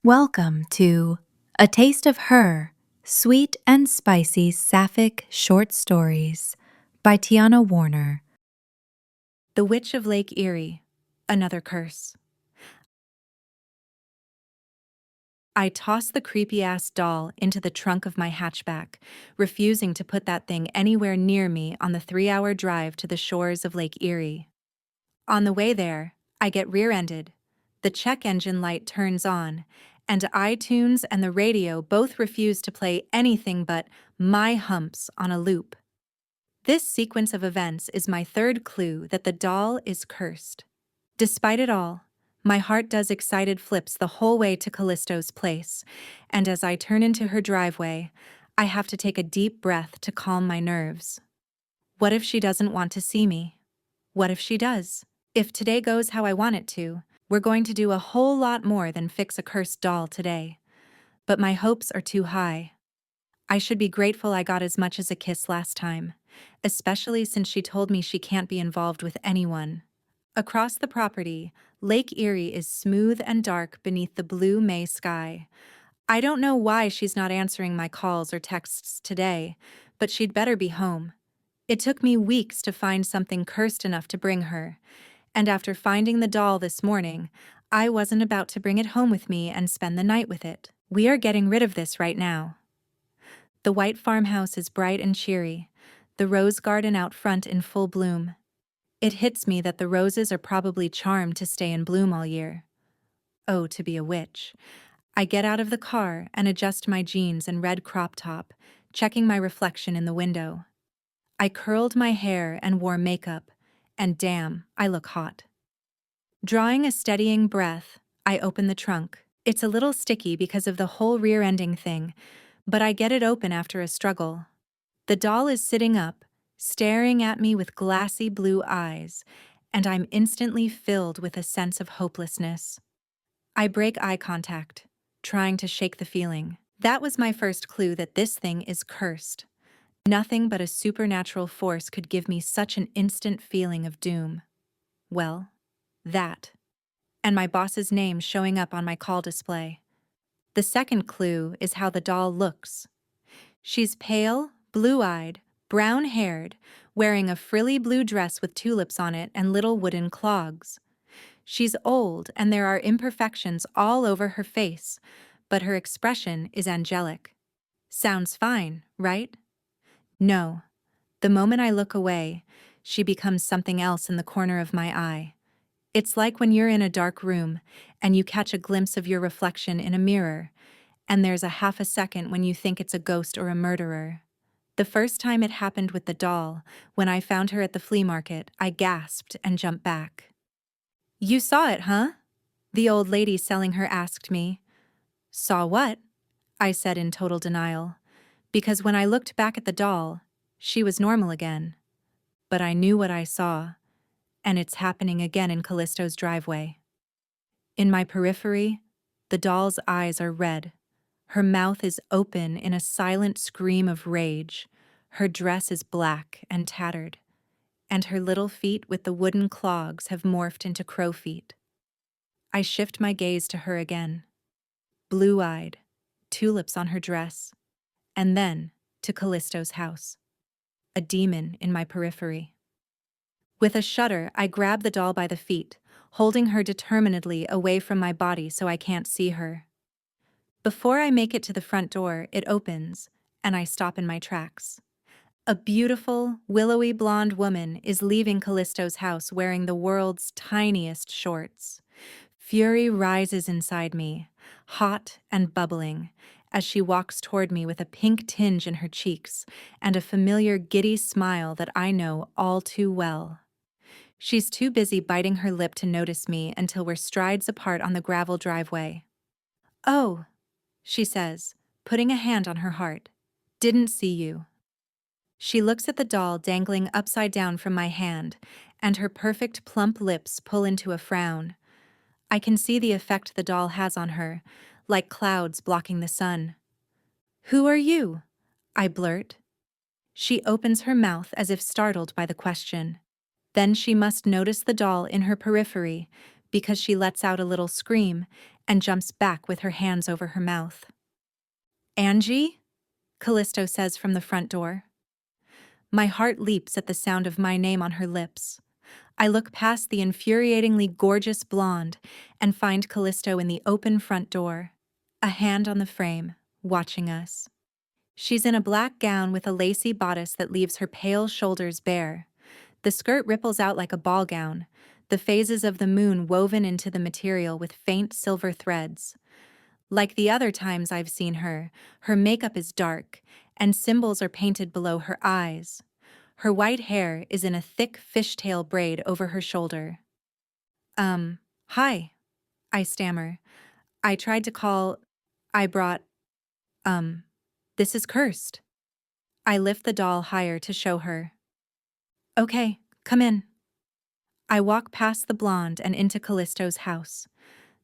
Welcome to A Taste of Her, Sweet and Spicy Sapphic Short Stories by Tiana Warner. The Witch of Lake Erie, Another Curse. I tossed the creepy-ass doll into the trunk of my hatchback, refusing to put that thing anywhere near me on the 3-hour drive to the shores of Lake Erie. On the way there, I get rear-ended. The check engine light turns on, and iTunes and the radio both refuse to play anything but My Humps on a loop. This sequence of events is my third clue that the doll is cursed. Despite it all, my heart does excited flips the whole way to Callisto's place, and as I turn into her driveway, I have to take a deep breath to calm my nerves. What if she doesn't want to see me? What if she does? If today goes how I want it to, we're going to do a whole lot more than fix a cursed doll today. But my hopes are too high. I should be grateful I got as much as a kiss last time, especially since she told me she can't be involved with anyone. Across the property, Lake Erie is smooth and dark beneath the blue May sky. I don't know why she's not answering my calls or texts today, but she'd better be home. It took me weeks to find something cursed enough to bring her, and after finding the doll this morning, I wasn't about to bring it home with me and spend the night with it. We are getting rid of this right now. The white farmhouse is bright and cheery, the rose garden out front in full bloom. It hits me that the roses are probably charmed to stay in bloom all year. Oh, to be a witch. I get out of the car and adjust my jeans and red crop top, checking my reflection in the window. I curled my hair and wore makeup, and damn, I look hot. Drawing a steadying breath, I open the trunk. It's a little sticky because of the whole rear-ending thing, but I get it open after a struggle. The doll is sitting up, staring at me with glassy blue eyes, and I'm instantly filled with a sense of hopelessness. I break eye contact, trying to shake the feeling. That was my first clue that this thing is cursed. Nothing but a supernatural force could give me such an instant feeling of doom. Well, that. And my boss's name showing up on my call display. The second clue is how the doll looks. She's pale, blue-eyed, brown-haired, wearing a frilly blue dress with tulips on it and little wooden clogs. She's old and there are imperfections all over her face, but her expression is angelic. Sounds fine, right? No. The moment I look away, she becomes something else in the corner of my eye. It's like when you're in a dark room and you catch a glimpse of your reflection in a mirror, and there's a half a second when you think it's a ghost or a murderer. The first time it happened with the doll, when I found her at the flea market, I gasped and jumped back. "You saw it, huh?" the old lady selling her asked me. "Saw what?" I said in total denial, because when I looked back at the doll, she was normal again. But I knew what I saw, and it's happening again in Callisto's driveway. In my periphery, the doll's eyes are red. Her mouth is open in a silent scream of rage. Her dress is black and tattered, and her little feet with the wooden clogs have morphed into crow feet. I shift my gaze to her again. Blue-eyed, tulips on her dress, and then to Callisto's house. A demon in my periphery. With a shudder, I grab the doll by the feet, holding her determinedly away from my body so I can't see her. Before I make it to the front door, it opens, and I stop in my tracks. A beautiful, willowy blonde woman is leaving Callisto's house wearing the world's tiniest shorts. Fury rises inside me, hot and bubbling, as she walks toward me with a pink tinge in her cheeks and a familiar giddy smile that I know all too well. She's too busy biting her lip to notice me until we're strides apart on the gravel driveway. "Oh," she says, putting a hand on her heart. "Didn't see you." She looks at the doll dangling upside down from my hand, and her perfect plump lips pull into a frown. I can see the effect the doll has on her, like clouds blocking the sun. "Who are you?" I blurt. She opens her mouth as if startled by the question. Then she must notice the doll in her periphery, because she lets out a little scream, and jumps back with her hands over her mouth. "Angee?" Callisto says from the front door. My heart leaps at the sound of my name on her lips. I look past the infuriatingly gorgeous blonde and find Callisto in the open front door, a hand on the frame, watching us. She's in a black gown with a lacy bodice that leaves her pale shoulders bare. The skirt ripples out like a ball gown, the phases of the moon woven into the material with faint silver threads. Like the other times I've seen her, her makeup is dark, and symbols are painted below her eyes. Her white hair is in a thick fishtail braid over her shoulder. Hi, I stammer. I tried to call. I brought. This is cursed. I lift the doll higher to show her. Okay, come in. I walk past the blonde and into Callisto's house.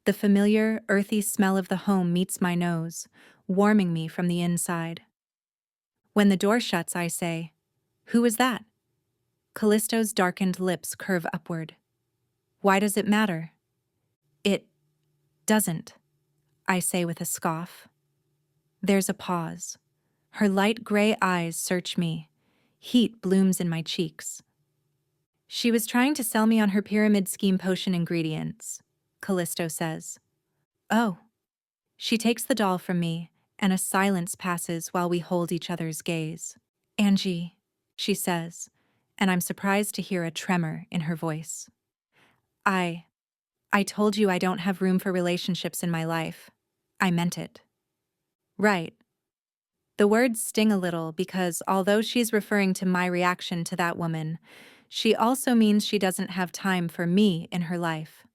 The familiar, earthy smell of the home meets my nose, warming me from the inside. When the door shuts, I say, "Who is that?" Callisto's darkened lips curve upward. "Why does it matter?" "It doesn't," I say with a scoff. There's a pause. Her light gray eyes search me. Heat blooms in my cheeks. "She was trying to sell me on her pyramid scheme potion ingredients," Callisto says. "Oh." She takes the doll from me, and a silence passes while we hold each other's gaze. "Angee," she says, and I'm surprised to hear a tremor in her voice. I told you I don't have room for relationships in my life. I meant it." "Right." The words sting a little because although she's referring to my reaction to that woman, she also means she doesn't have time for me in her life.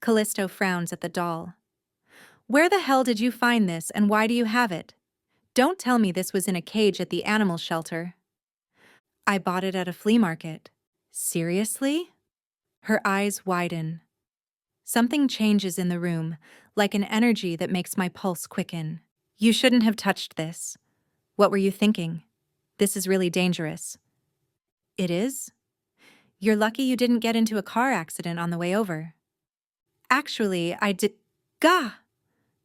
Callisto frowns at the doll. "Where the hell did you find this and why do you have it? Don't tell me this was in a cage at the animal shelter." "I bought it at a flea market." "Seriously?" Her eyes widen. Something changes in the room, like an energy that makes my pulse quicken. "You shouldn't have touched this. What were you thinking? This is really dangerous." "It is? You're lucky you didn't get into a car accident on the way over." "Actually, I did." Gah!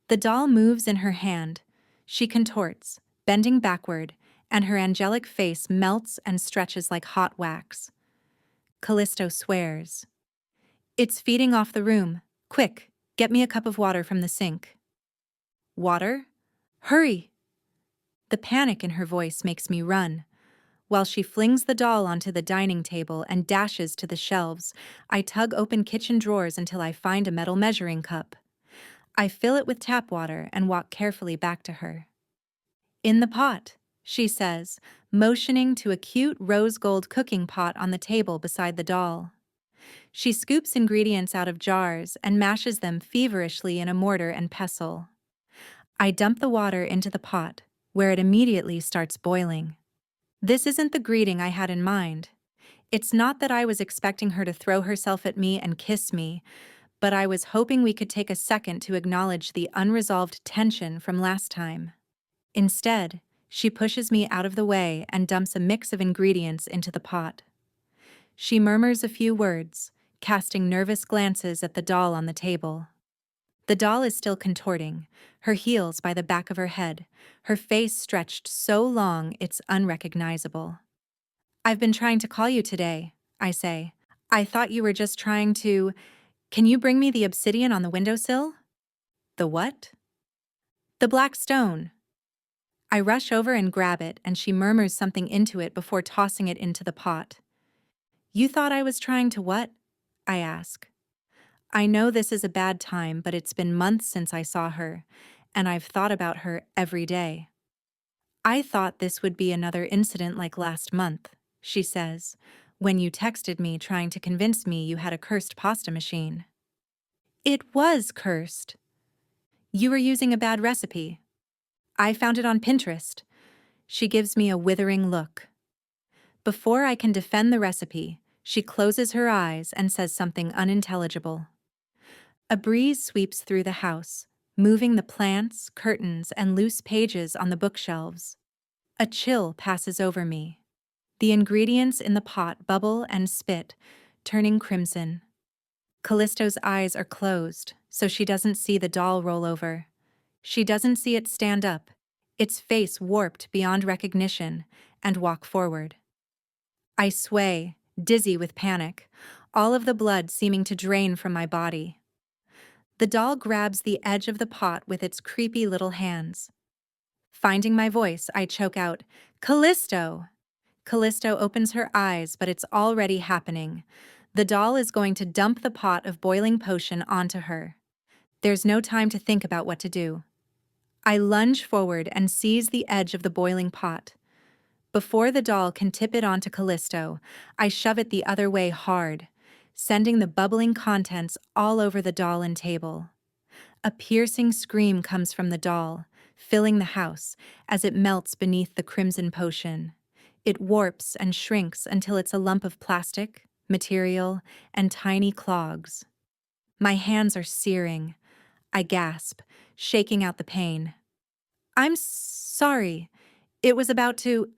The doll moves in her hand. She contorts, bending backward, and her angelic face melts and stretches like hot wax. Callisto swears. "It's feeding off the room. Quick, get me a cup of water from the sink." "Water? Hurry!" The panic in her voice makes me run. While she flings the doll onto the dining table and dashes to the shelves, I tug open kitchen drawers until I find a metal measuring cup. I fill it with tap water and walk carefully back to her. "In the pot," she says, motioning to a cute rose gold cooking pot on the table beside the doll. She scoops ingredients out of jars and mashes them feverishly in a mortar and pestle. I dump the water into the pot, where it immediately starts boiling. This isn't the greeting I had in mind. It's not that I was expecting her to throw herself at me and kiss me, but I was hoping we could take a second to acknowledge the unresolved tension from last time. Instead, she pushes me out of the way and dumps a mix of ingredients into the pot. She murmurs a few words, casting nervous glances at the doll on the table. The doll is still contorting, her heels by the back of her head, her face stretched so long it's unrecognizable. "I've been trying to call you today," I say. "I thought you were just trying to. Can you bring me the obsidian on the windowsill?" "The what?" "The black stone." I rush over and grab it, and she murmurs something into it before tossing it into the pot. "You thought I was trying to what?" I ask. I know this is a bad time, but it's been months since I saw her, and I've thought about her every day. "I thought this would be another incident like last month," she says, "when you texted me trying to convince me you had a cursed pasta machine." "It was cursed. You were using a bad recipe. I found it on Pinterest." She gives me a withering look. Before I can defend the recipe, she closes her eyes and says something unintelligible. A breeze sweeps through the house, moving the plants, curtains, and loose pages on the bookshelves. A chill passes over me. The ingredients in the pot bubble and spit, turning crimson. Callisto's eyes are closed, so she doesn't see the doll roll over. She doesn't see it stand up, its face warped beyond recognition, and walk forward. I sway, dizzy with panic, all of the blood seeming to drain from my body. The doll grabs the edge of the pot with its creepy little hands. Finding my voice, I choke out, "Callisto!" Callisto opens her eyes, but it's already happening. The doll is going to dump the pot of boiling potion onto her. There's no time to think about what to do. I lunge forward and seize the edge of the boiling pot. Before the doll can tip it onto Callisto, I shove it the other way hard, sending the bubbling contents all over the doll and table. A piercing scream comes from the doll, filling the house as it melts beneath the crimson potion. It warps and shrinks until it's a lump of plastic, material, and tiny clogs. My hands are searing. I gasp, shaking out the pain. "I'm sorry. It was about to—"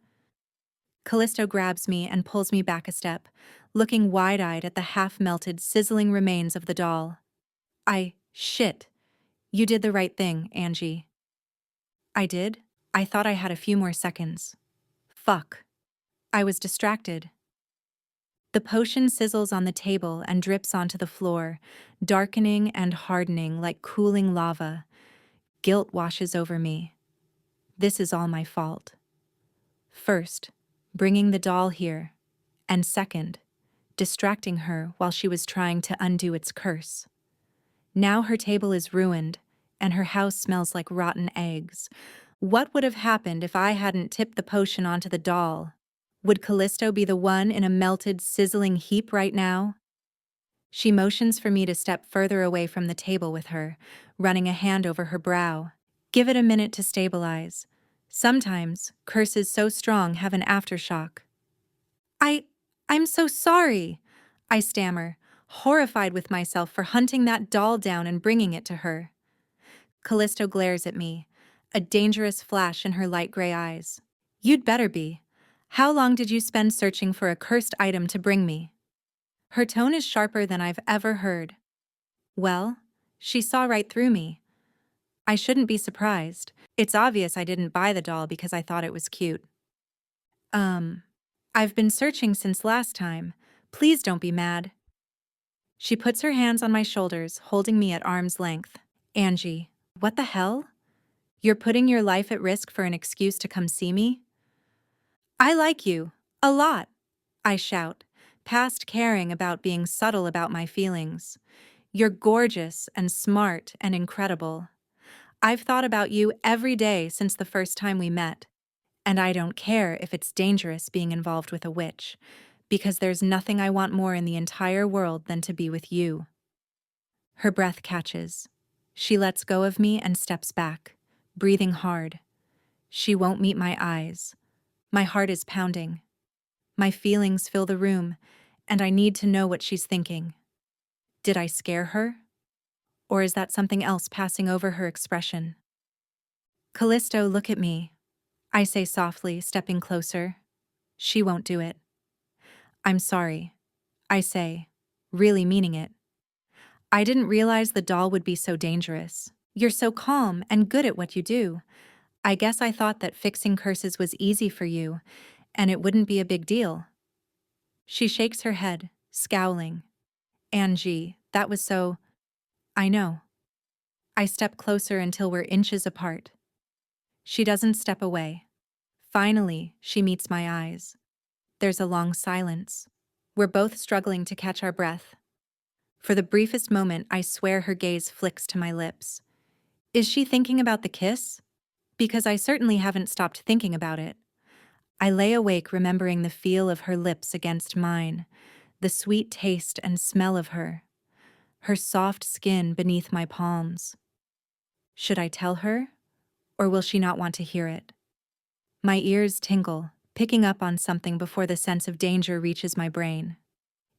Callisto grabs me and pulls me back a step, looking wide-eyed at the half-melted, sizzling remains of the doll. Shit. You did the right thing, Angee." "I did? I thought I had a few more seconds. Fuck. I was distracted." The potion sizzles on the table and drips onto the floor, darkening and hardening like cooling lava. Guilt washes over me. This is all my fault. First, bringing the doll here, and second, distracting her while she was trying to undo its curse. Now her table is ruined, and her house smells like rotten eggs. What would have happened if I hadn't tipped the potion onto the doll? Would Callisto be the one in a melted, sizzling heap right now? She motions for me to step further away from the table with her, running a hand over her brow. "Give it a minute to stabilize. Sometimes, curses so strong have an aftershock." I'm so sorry," I stammer, horrified with myself for hunting that doll down and bringing it to her. Callisto glares at me, a dangerous flash in her light gray eyes. "You'd better be. How long did you spend searching for a cursed item to bring me?" Her tone is sharper than I've ever heard. Well, she saw right through me. I shouldn't be surprised. It's obvious I didn't buy the doll because I thought it was cute. I've been searching since last time. Please don't be mad." She puts her hands on my shoulders, holding me at arm's length. "Angee, what the hell? You're putting your life at risk for an excuse to come see me?" "I like you. A lot," I shout, past caring about being subtle about my feelings. "You're gorgeous and smart and incredible. I've thought about you every day since the first time we met. And I don't care if it's dangerous being involved with a witch, because there's nothing I want more in the entire world than to be with you." Her breath catches. She lets go of me and steps back, breathing hard. She won't meet my eyes. My heart is pounding. My feelings fill the room, and I need to know what she's thinking. Did I scare her? Or is that something else passing over her expression? "Callisto, look at me," I say softly, stepping closer. She won't do it. "I'm sorry," I say, really meaning it. "I didn't realize the doll would be so dangerous. You're so calm and good at what you do. I guess I thought that fixing curses was easy for you, and it wouldn't be a big deal." She shakes her head, scowling. "Angee, that was so—" "I know." I step closer until we're inches apart. She doesn't step away. Finally, she meets my eyes. There's a long silence. We're both struggling to catch our breath. For the briefest moment, I swear her gaze flicks to my lips. Is she thinking about the kiss? Because I certainly haven't stopped thinking about it. I lay awake remembering the feel of her lips against mine, the sweet taste and smell of her soft skin beneath my palms. Should I tell her? Or will she not want to hear it? My ears tingle, picking up on something before the sense of danger reaches my brain.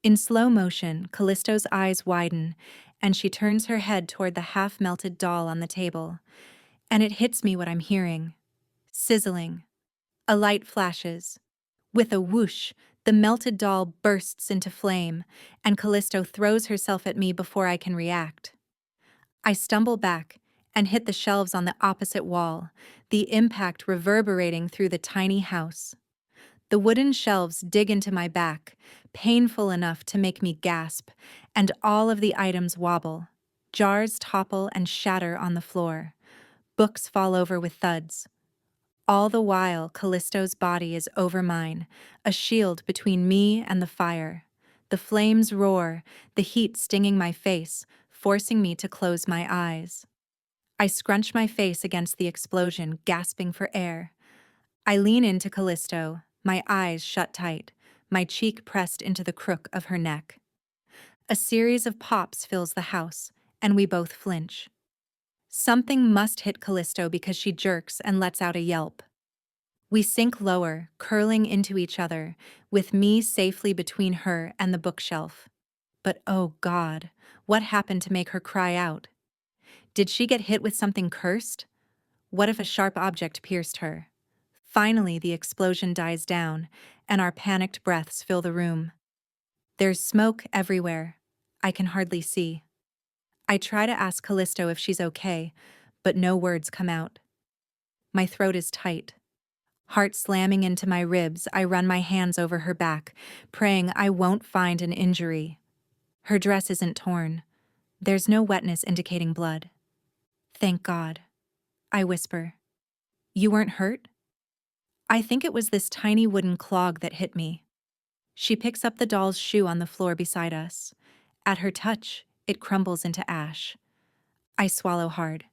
In slow motion, Callisto's eyes widen, and she turns her head toward the half-melted doll on the table. And it hits me what I'm hearing. Sizzling. A light flashes. With a whoosh, the melted doll bursts into flame, and Callisto throws herself at me before I can react. I stumble back and hit the shelves on the opposite wall, the impact reverberating through the tiny house. The wooden shelves dig into my back, painful enough to make me gasp, and all of the items wobble. Jars topple and shatter on the floor. Books fall over with thuds. All the while, Callisto's body is over mine, a shield between me and the fire. The flames roar, the heat stinging my face, forcing me to close my eyes. I scrunch my face against the explosion, gasping for air. I lean into Callisto, my eyes shut tight, my cheek pressed into the crook of her neck. A series of pops fills the house, and we both flinch. Something must hit Callisto because she jerks and lets out a yelp. We sink lower, curling into each other, with me safely between her and the bookshelf. But oh God, what happened to make her cry out? Did she get hit with something cursed? What if a sharp object pierced her? Finally, the explosion dies down, and our panicked breaths fill the room. There's smoke everywhere. I can hardly see. I try to ask Callisto if she's okay, but no words come out. My throat is tight. Heart slamming into my ribs, I run my hands over her back, praying I won't find an injury. Her dress isn't torn. There's no wetness indicating blood. Thank God. I whisper. You weren't hurt? I think it was this tiny wooden clog that hit me. She picks up the doll's shoe on the floor beside us. At her touch, it crumbles into ash. I swallow hard.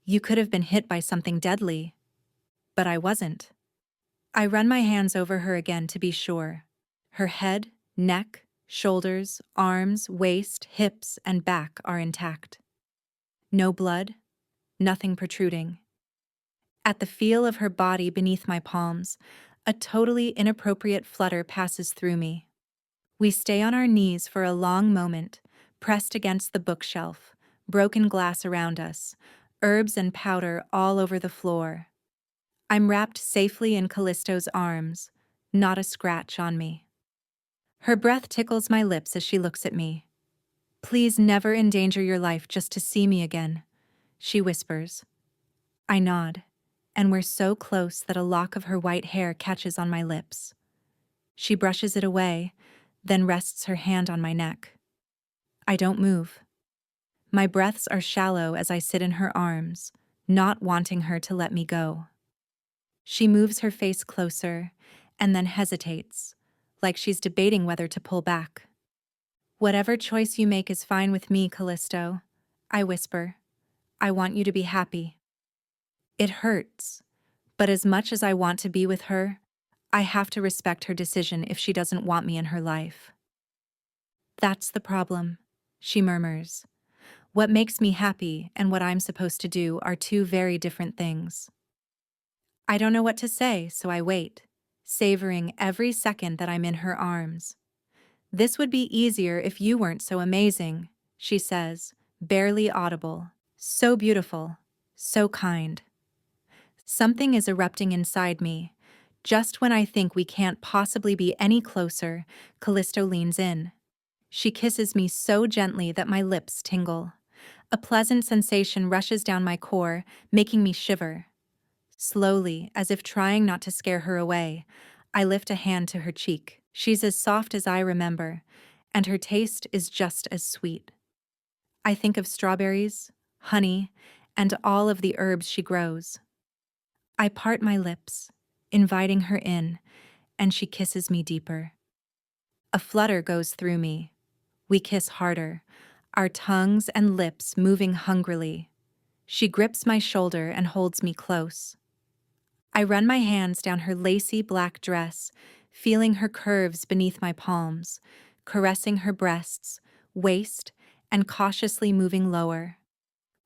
You could have been hit by something deadly. But I wasn't. I run my hands over her again to be sure. Her head, neck, shoulders, arms, waist, hips, and back are intact. No blood, nothing protruding. At the feel of her body beneath my palms, a totally inappropriate flutter passes through me. We stay on our knees for a long moment, pressed against the bookshelf, broken glass around us, herbs and powder all over the floor. I'm wrapped safely in Callisto's arms, not a scratch on me. Her breath tickles my lips as she looks at me. Please never endanger your life just to see me again, she whispers. I nod, and we're so close that a lock of her white hair catches on my lips. She brushes it away, then rests her hand on my neck. I don't move. My breaths are shallow as I sit in her arms, not wanting her to let me go. She moves her face closer, and then hesitates, like she's debating whether to pull back. Whatever choice you make is fine with me, Callisto, I whisper. I want you to be happy. It hurts, but as much as I want to be with her, I have to respect her decision if she doesn't want me in her life. That's the problem, she murmurs. What makes me happy and what I'm supposed to do are two very different things. I don't know what to say, so I wait, savoring every second that I'm in her arms. This would be easier if you weren't so amazing, she says, barely audible. So beautiful, so kind. Something is erupting inside me. Just when I think we can't possibly be any closer, Callisto leans in. She kisses me so gently that my lips tingle. A pleasant sensation rushes down my core, making me shiver. Slowly, as if trying not to scare her away, I lift a hand to her cheek. She's as soft as I remember, and her taste is just as sweet. I think of strawberries, honey, and all of the herbs she grows. I part my lips, inviting her in, and she kisses me deeper. A flutter goes through me. We kiss harder, our tongues and lips moving hungrily. She grips my shoulder and holds me close. I run my hands down her lacy black dress, feeling her curves beneath my palms, caressing her breasts, waist, and cautiously moving lower.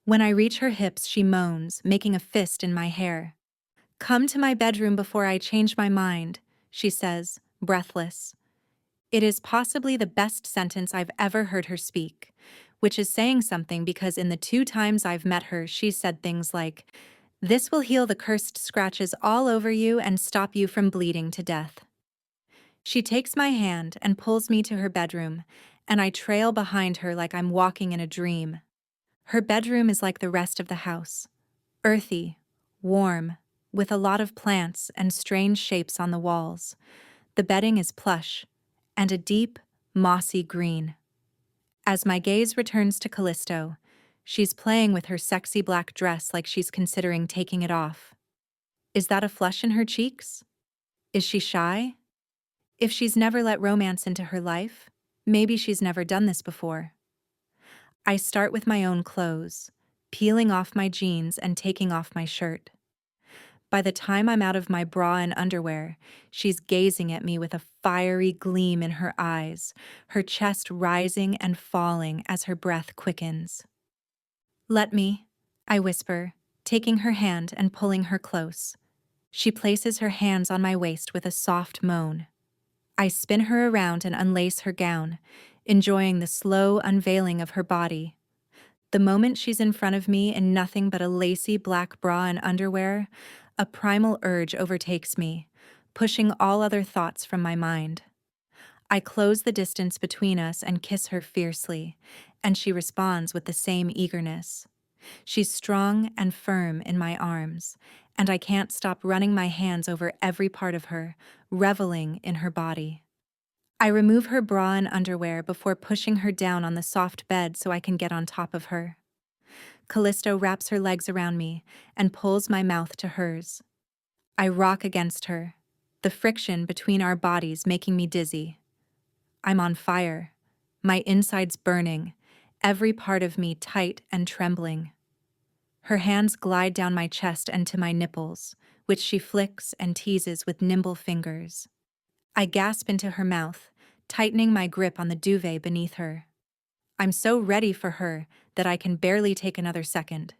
When I reach her hips, she moans, making a fist in my hair. Come to my bedroom before I change my mind, she says, breathless. It is possibly the best sentence I've ever heard her speak, which is saying something because in the 2 times I've met her, she's said things like, "This will heal the cursed scratches all over you and stop you from bleeding to death." She takes my hand and pulls me to her bedroom, and I trail behind her like I'm walking in a dream. Her bedroom is like the rest of the house, earthy, warm, with a lot of plants and strange shapes on the walls. The bedding is plush, and a deep, mossy green. As my gaze returns to Callisto, she's playing with her sexy black dress like she's considering taking it off. Is that a flush in her cheeks? Is she shy? If she's never let romance into her life, maybe she's never done this before. I start with my own clothes, peeling off my jeans and taking off my shirt. By the time I'm out of my bra and underwear, she's gazing at me with a fiery gleam in her eyes, her chest rising and falling as her breath quickens. "Let me," I whisper, taking her hand and pulling her close. She places her hands on my waist with a soft moan. I spin her around and unlace her gown, enjoying the slow unveiling of her body. The moment she's in front of me in nothing but a lacy black bra and underwear, a primal urge overtakes me, pushing all other thoughts from my mind. I close the distance between us and kiss her fiercely, and she responds with the same eagerness. She's strong and firm in my arms, and I can't stop running my hands over every part of her, reveling in her body. I remove her bra and underwear before pushing her down on the soft bed so I can get on top of her. Callisto wraps her legs around me and pulls my mouth to hers. I rock against her, the friction between our bodies making me dizzy. I'm on fire, my insides burning, every part of me tight and trembling. Her hands glide down my chest and to my nipples, which she flicks and teases with nimble fingers. I gasp into her mouth, tightening my grip on the duvet beneath her. I'm so ready for her that I can barely take another second.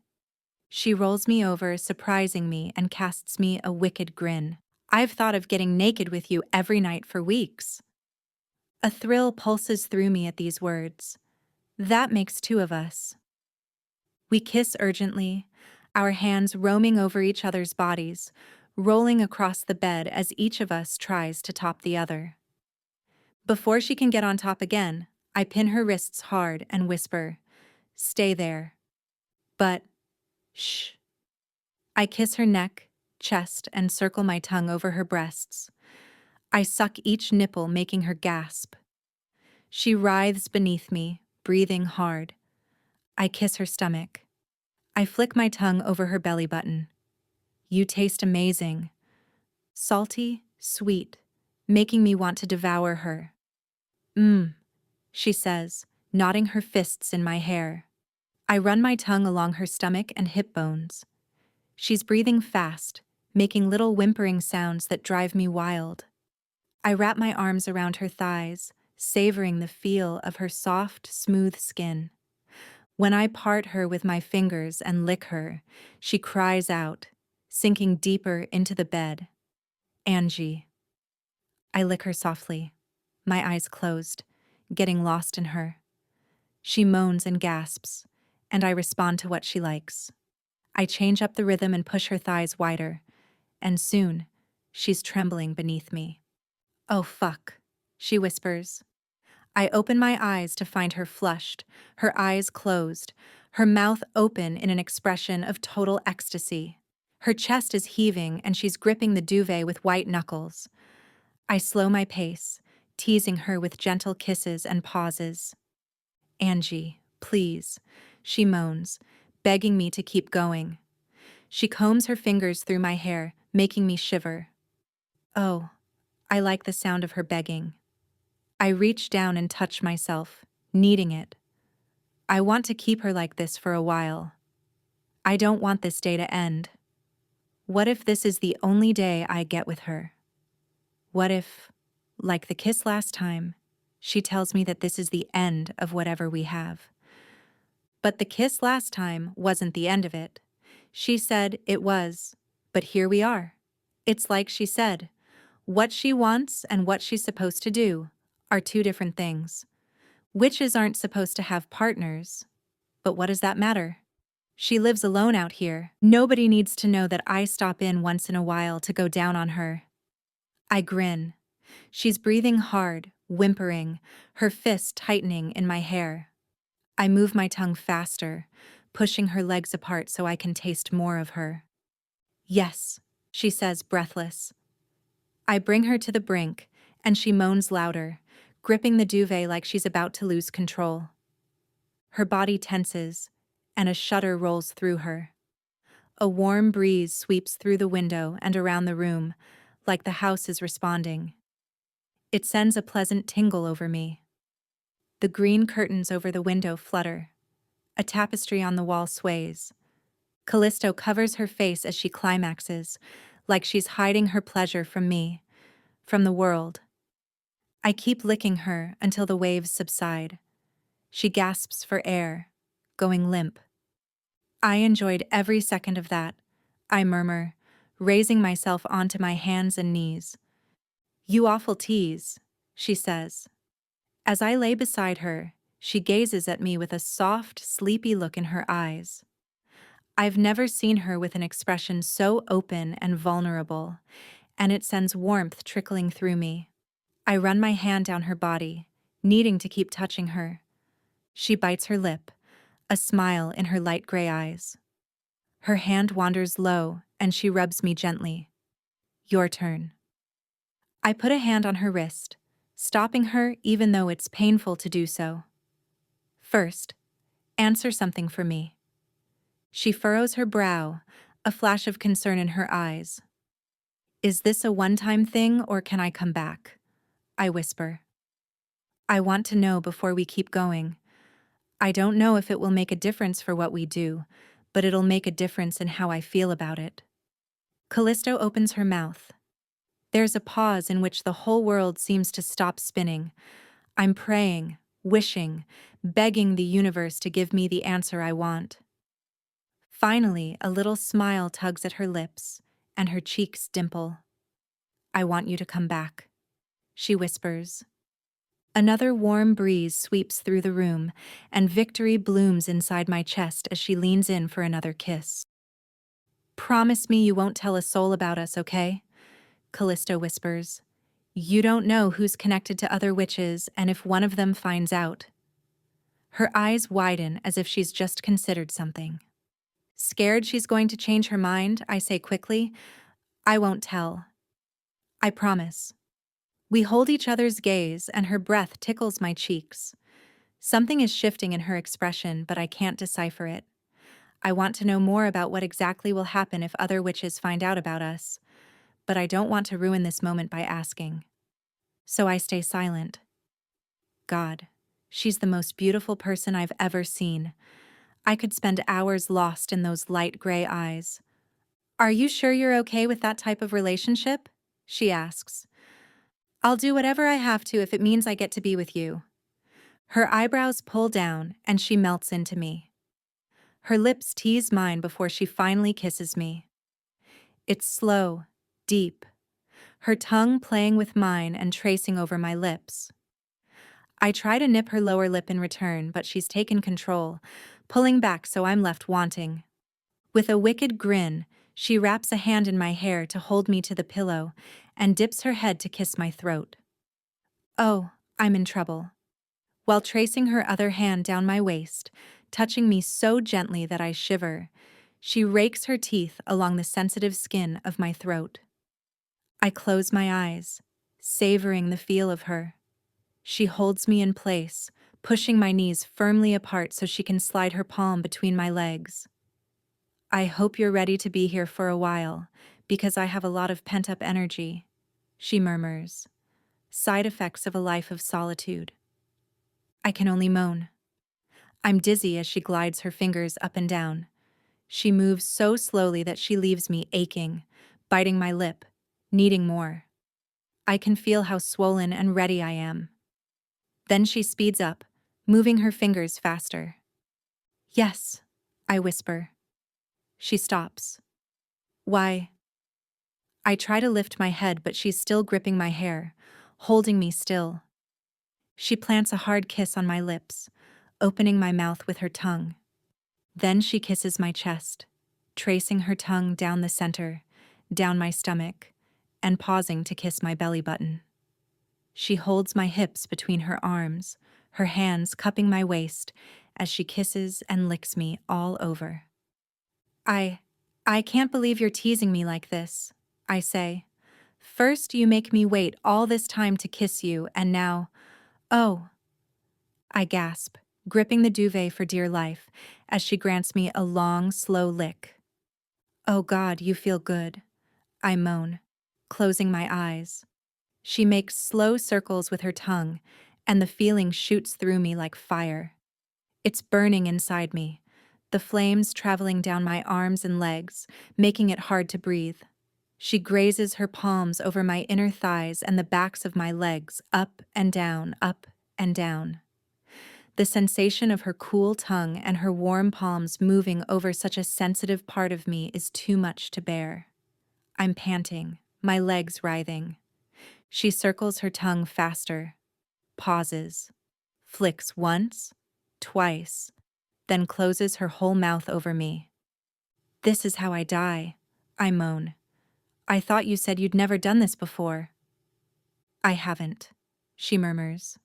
She rolls me over, surprising me, and casts me a wicked grin. "I've thought of getting naked with you every night for weeks." A thrill pulses through me at these words. That makes two of us. We kiss urgently, our hands roaming over each other's bodies, rolling across the bed as each of us tries to top the other. Before she can get on top again, I pin her wrists hard and whisper, "Stay there." But, shh. I kiss her neck, chest, and circle my tongue over her breasts. I suck each nipple, making her gasp. She writhes beneath me, breathing hard. I kiss her stomach. I flick my tongue over her belly button. You taste amazing. Salty, sweet, making me want to devour her. She says, nodding her fists in my hair. I run my tongue along her stomach and hip bones. She's breathing fast, making little whimpering sounds that drive me wild. I wrap my arms around her thighs, savoring the feel of her soft, smooth skin. When I part her with my fingers and lick her, she cries out, sinking deeper into the bed. "Angee." I lick her softly, my eyes closed, getting lost in her. She moans and gasps, and I respond to what she likes. I change up the rhythm and push her thighs wider, and soon, she's trembling beneath me. "Oh fuck," she whispers. I open my eyes to find her flushed, her eyes closed, her mouth open in an expression of total ecstasy. Her chest is heaving and she's gripping the duvet with white knuckles. I slow my pace, teasing her with gentle kisses and pauses. "Angee, please," she moans, begging me to keep going. She combs her fingers through my hair, making me shiver. Oh, I like the sound of her begging. I reach down and touch myself, needing it. I want to keep her like this for a while. I don't want this day to end. What if this is the only day I get with her? What if, like the kiss last time, she tells me that this is the end of whatever we have? But the kiss last time wasn't the end of it. She said it was, but here we are. It's like she said, what she wants and what she's supposed to do are two different things. Witches aren't supposed to have partners, but what does that matter? She lives alone out here. Nobody needs to know that I stop in once in a while to go down on her. I grin. She's breathing hard, whimpering, her fist tightening in my hair. I move my tongue faster, pushing her legs apart so I can taste more of her. Yes, she says, breathless. I bring her to the brink, and she moans louder, gripping the duvet like she's about to lose control. Her body tenses, and a shudder rolls through her. A warm breeze sweeps through the window and around the room, like the house is responding. It sends a pleasant tingle over me. The green curtains over the window flutter. A tapestry on the wall sways. Callisto covers her face as she climaxes, like she's hiding her pleasure from me, from the world. I keep licking her until the waves subside. She gasps for air, going limp. I enjoyed every second of that, I murmur, raising myself onto my hands and knees. You awful tease, she says. As I lay beside her, she gazes at me with a soft, sleepy look in her eyes. I've never seen her with an expression so open and vulnerable, and it sends warmth trickling through me. I run my hand down her body, needing to keep touching her. She bites her lip, a smile in her light gray eyes. Her hand wanders low, and she rubs me gently. Your turn. I put a hand on her wrist, stopping her even though it's painful to do so. First, answer something for me. She furrows her brow, a flash of concern in her eyes. Is this a one-time thing or can I come back? I whisper. I want to know before we keep going. I don't know if it will make a difference for what we do, but it'll make a difference in how I feel about it. Callisto opens her mouth. There's a pause in which the whole world seems to stop spinning. I'm praying, wishing, begging the universe to give me the answer I want. Finally, a little smile tugs at her lips, and her cheeks dimple. I want you to come back, she whispers. Another warm breeze sweeps through the room, and victory blooms inside my chest as she leans in for another kiss. Promise me you won't tell a soul about us, okay? Callisto whispers. You don't know who's connected to other witches, and if one of them finds out. Her eyes widen as if she's just considered something. Scared she's going to change her mind, I say quickly, I won't tell. I promise. We hold each other's gaze, and her breath tickles my cheeks. Something is shifting in her expression, but I can't decipher it. I want to know more about what exactly will happen if other witches find out about us, but I don't want to ruin this moment by asking. So I stay silent. God, she's the most beautiful person I've ever seen. I could spend hours lost in those light gray eyes. Are you sure you're okay with that type of relationship? She asks. I'll do whatever I have to if it means I get to be with you. Her eyebrows pull down and she melts into me. Her lips tease mine before she finally kisses me. It's slow, deep, her tongue playing with mine and tracing over my lips. I try to nip her lower lip in return, but she's taken control, pulling back so I'm left wanting. With a wicked grin, she wraps a hand in my hair to hold me to the pillow and dips her head to kiss my throat. Oh, I'm in trouble. While tracing her other hand down my waist, touching me so gently that I shiver, she rakes her teeth along the sensitive skin of my throat. I close my eyes, savoring the feel of her. She holds me in place, pushing my knees firmly apart so she can slide her palm between my legs. I hope you're ready to be here for a while, because I have a lot of pent-up energy, she murmurs. Side effects of a life of solitude. I can only moan. I'm dizzy as she glides her fingers up and down. She moves so slowly that she leaves me aching, biting my lip, needing more. I can feel how swollen and ready I am. Then she speeds up, moving her fingers faster. Yes, I whisper. She stops. Why? I try to lift my head, but she's still gripping my hair, holding me still. She plants a hard kiss on my lips, opening my mouth with her tongue. Then she kisses my chest, tracing her tongue down the center, down my stomach, and pausing to kiss my belly button. She holds my hips between her arms, her hands cupping my waist, as she kisses and licks me all over. I can't believe you're teasing me like this, I say. First you make me wait all this time to kiss you, and now, oh, I gasp, gripping the duvet for dear life, as she grants me a long, slow lick. Oh God, you feel good, I moan, closing my eyes. She makes slow circles with her tongue, and the feeling shoots through me like fire. It's burning inside me, the flames traveling down my arms and legs, making it hard to breathe. She grazes her palms over my inner thighs and the backs of my legs, up and down, up and down. The sensation of her cool tongue and her warm palms moving over such a sensitive part of me is too much to bear. I'm panting, my legs writhing. She circles her tongue faster, pauses, flicks once, twice, then closes her whole mouth over me. This is how I die, I moan. I thought you said you'd never done this before. I haven't, she murmurs.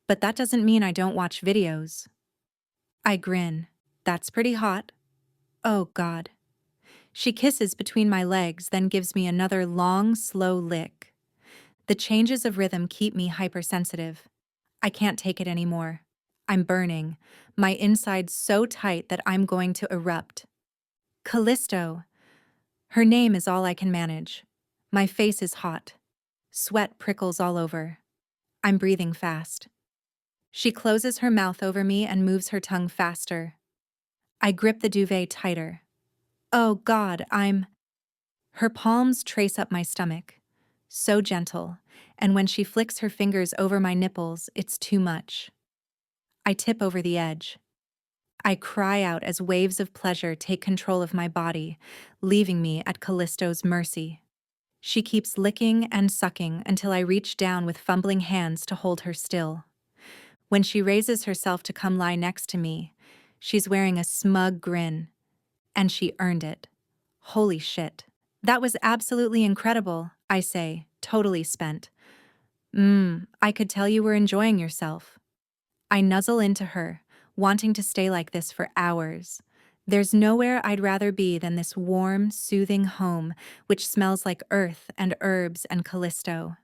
But that doesn't mean I don't watch videos. I grin. That's pretty hot. Oh, God. She kisses between my legs, then gives me another long, slow lick. The changes of rhythm keep me hypersensitive. I can't take it anymore. I'm burning, my insides so tight that I'm going to erupt. Callisto. Her name is all I can manage. My face is hot. Sweat prickles all over. I'm breathing fast. She closes her mouth over me and moves her tongue faster. I grip the duvet tighter. Oh God, Her palms trace up my stomach. So gentle, and when she flicks her fingers over my nipples, it's too much. I tip over the edge. I cry out as waves of pleasure take control of my body, leaving me at Callisto's mercy. She keeps licking and sucking until I reach down with fumbling hands to hold her still. When she raises herself to come lie next to me, she's wearing a smug grin. And she earned it. Holy shit. That was absolutely incredible, I say, totally spent. I could tell you were enjoying yourself. I nuzzle into her, wanting to stay like this for hours. There's nowhere I'd rather be than this warm, soothing home, which smells like earth and herbs and Callisto.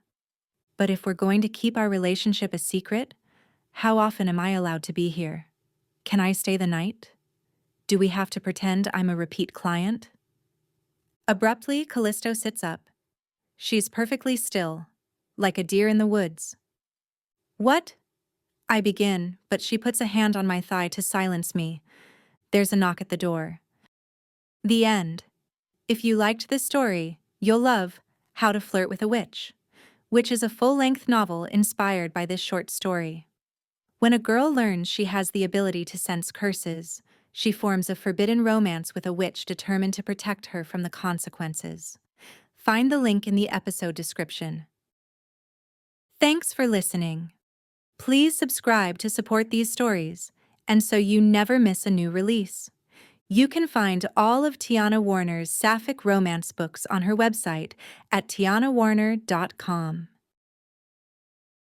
But if we're going to keep our relationship a secret, how often am I allowed to be here? Can I stay the night? Do we have to pretend I'm a repeat client? Abruptly, Callisto sits up. She's perfectly still, like a deer in the woods. What? I begin, but she puts a hand on my thigh to silence me. There's a knock at the door. The end. If you liked this story, you'll love How to Flirt with a Witch, which is a full-length novel inspired by this short story. When a girl learns she has the ability to sense curses, she forms a forbidden romance with a witch determined to protect her from the consequences. Find the link in the episode description. Thanks for listening. Please subscribe to support these stories, and so you never miss a new release. You can find all of Tiana Warner's Sapphic romance books on her website at tianawarner.com.